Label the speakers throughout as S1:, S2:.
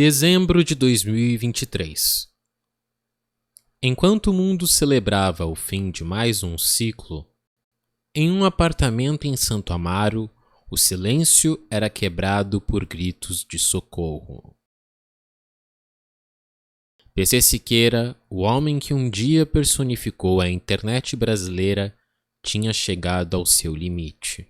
S1: Dezembro de 2023. Enquanto o mundo celebrava o fim de mais um ciclo, em um apartamento em Santo Amaro, o silêncio era quebrado por gritos de socorro. PC Siqueira, o homem que um dia personificou a internet brasileira, tinha chegado ao seu limite.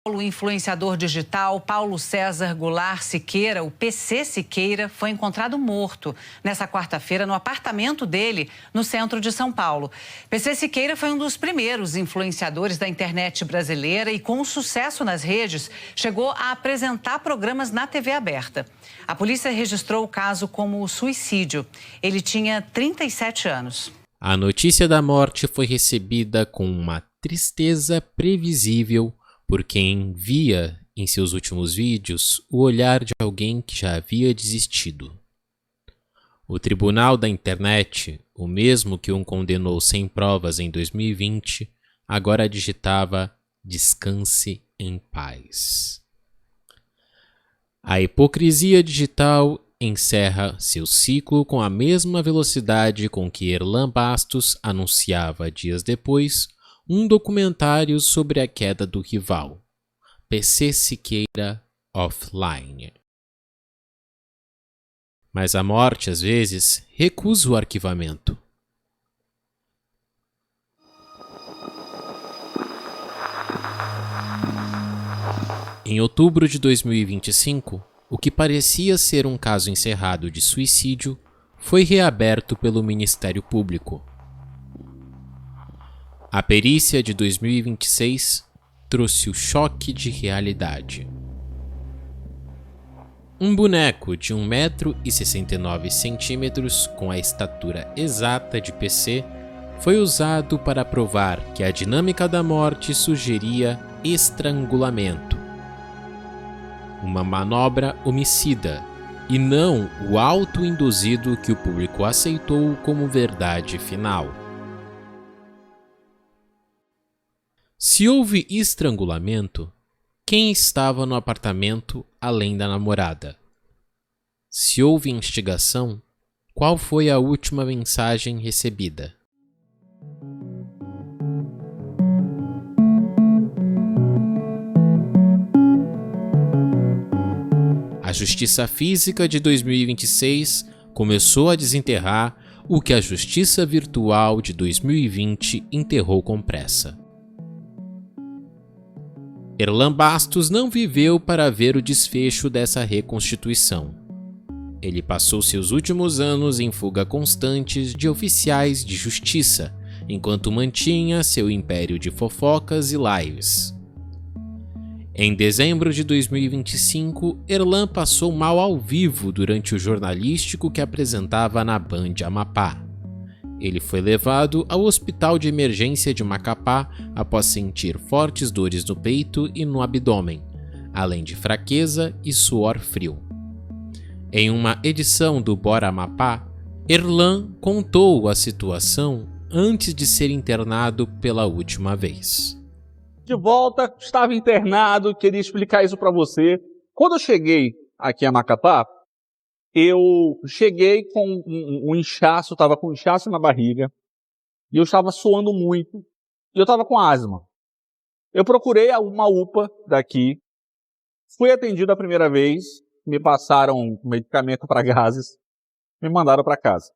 S2: O influenciador digital Paulo César Goulart Siqueira, o PC Siqueira, foi encontrado morto nesta quarta-feira no apartamento dele, no centro de São Paulo. PC Siqueira foi um dos primeiros influenciadores da internet brasileira e, com sucesso nas redes, chegou a apresentar programas na TV aberta. A polícia registrou o caso como suicídio. Ele tinha 37 anos.
S1: A notícia da morte foi recebida com uma tristeza previsível por quem via em seus últimos vídeos o olhar de alguém que já havia desistido. O tribunal da internet, o mesmo que o condenou sem provas em 2020, agora digitava "descanse em paz". A hipocrisia digital encerra seu ciclo com a mesma velocidade com que Erlan Bastos anunciava dias depois um documentário sobre a queda do rival, PC Siqueira Offline. Mas a morte, às vezes, recusa o arquivamento. Em outubro de 2025, o que parecia ser um caso encerrado de suicídio foi reaberto pelo Ministério Público. A perícia de 2026 trouxe o choque de realidade. Um boneco de 1,69 m com a estatura exata de PC foi usado para provar que a dinâmica da morte sugeria estrangulamento. Uma manobra homicida, e não o auto-induzido que o público aceitou como verdade final. Se houve estrangulamento, quem estava no apartamento além da namorada? Se houve instigação, qual foi a última mensagem recebida? A Justiça Física de 2026 começou a desenterrar o que a Justiça Virtual de 2020 enterrou com pressa. Erlan Bastos não viveu para ver o desfecho dessa reconstituição. Ele passou seus últimos anos em fuga constantes de oficiais de justiça, enquanto mantinha seu império de fofocas e lives. Em dezembro de 2025, Erlan passou mal ao vivo durante o jornalístico que apresentava na Band Amapá. Ele foi levado ao hospital de emergência de Macapá após sentir fortes dores no peito e no abdômen, além de fraqueza e suor frio. Em uma edição do Bora Amapá, Erlan contou a situação antes de ser internado pela última vez.
S3: De volta, estava internado, queria explicar isso para você. Quando eu cheguei aqui a Macapá, eu cheguei com um inchaço, estava com um inchaço na barriga, e eu estava suando muito, e eu estava com asma. Eu procurei uma UPA daqui, fui atendido a primeira vez, me passaram um medicamento para gases, me mandaram para casa.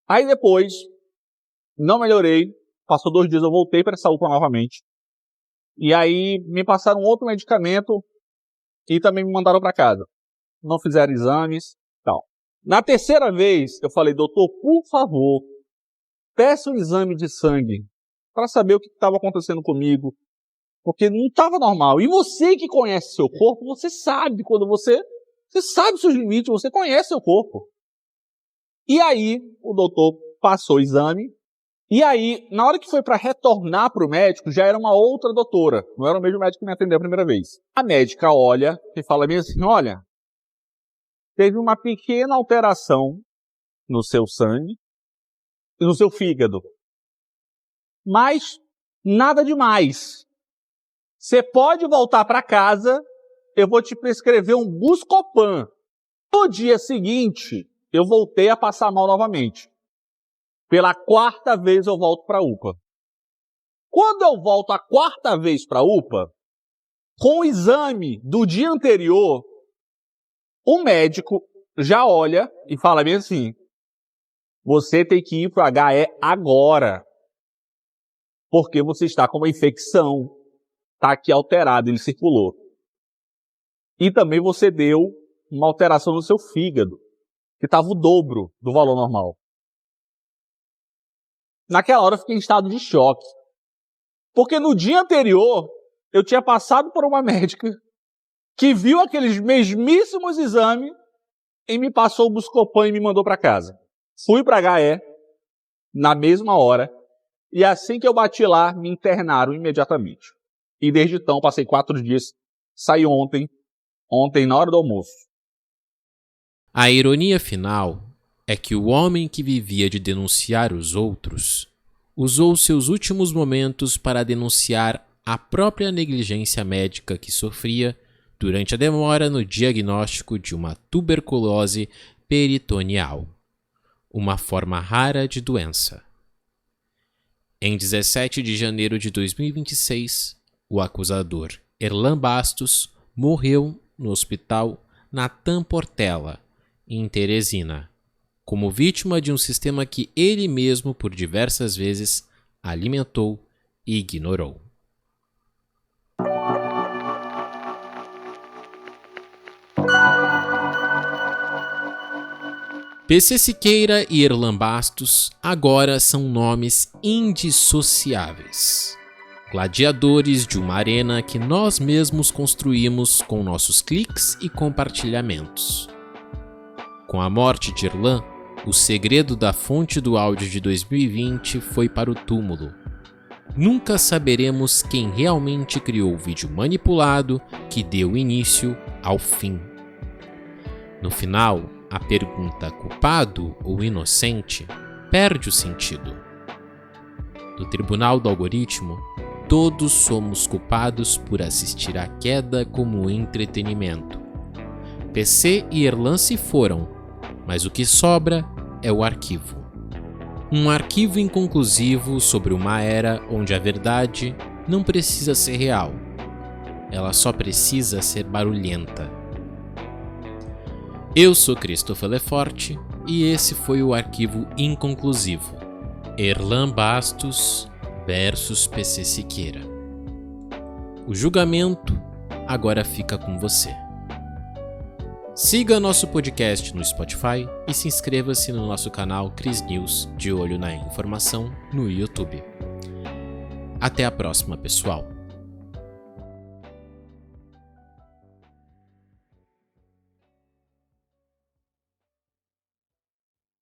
S3: Aí depois, não melhorei, passou 2 dias, eu voltei para essa UPA novamente, e aí me passaram outro medicamento e também me mandaram para casa. Não fizeram exames, tal. Na terceira vez, eu falei, doutor, por favor, peça um exame de sangue para saber o que estava acontecendo comigo, porque não estava normal. E você que conhece seu corpo, você sabe quando você sabe seus limites, você conhece seu corpo. E aí, o doutor passou o exame, e aí, na hora que foi para retornar para o médico, já era uma outra doutora, não era o mesmo médico que me atendeu a primeira vez. A médica olha e fala bem assim, olha, teve uma pequena alteração no seu sangue e no seu fígado. Mas nada demais. Você pode voltar para casa, eu vou te prescrever um Buscopan. No dia seguinte, eu voltei a passar mal novamente. Pela 4ª vez eu volto para a UPA. Quando eu volto a 4ª vez para a UPA, com o exame do dia anterior, o médico já olha e fala bem assim: você tem que ir para o HE agora, porque você está com uma infecção, está aqui alterado, ele circulou. E também você deu uma alteração no seu fígado, que estava o dobro do valor normal. Naquela hora eu fiquei em estado de choque. Porque no dia anterior, eu tinha passado por uma médica que viu aqueles mesmíssimos exames e me passou o Buscopan e me mandou para casa. Fui para HE na mesma hora e assim que eu bati lá, me internaram imediatamente. E desde então, passei 4 dias, saí ontem na hora do almoço.
S1: A ironia final é que o homem que vivia de denunciar os outros usou seus últimos momentos para denunciar a própria negligência médica que sofria durante a demora no diagnóstico de uma tuberculose peritoneal, uma forma rara de doença. Em 17 de janeiro de 2026, o acusador Erlan Bastos morreu no hospital Natan Portela, em Teresina, como vítima de um sistema que ele mesmo por diversas vezes alimentou e ignorou. PC Siqueira e Erlan Bastos agora são nomes indissociáveis. Gladiadores de uma arena que nós mesmos construímos com nossos cliques e compartilhamentos. Com a morte de Erlan, o segredo da fonte do áudio de 2020 foi para o túmulo. Nunca saberemos quem realmente criou o vídeo manipulado que deu início ao fim. No final, a pergunta culpado ou inocente perde o sentido. No tribunal do algoritmo, todos somos culpados por assistir à queda como entretenimento. PC e Erlan se foram, mas o que sobra é o arquivo. Um arquivo inconclusivo sobre uma era onde a verdade não precisa ser real. Ela só precisa ser barulhenta. Eu sou Christopher Leforte e esse foi o arquivo inconclusivo. Erlan Bastos versus PC Siqueira. O julgamento agora fica com você. Siga nosso podcast no Spotify e se inscreva-se no nosso canal Cris News de Olho na Informação no YouTube. Até a próxima, pessoal!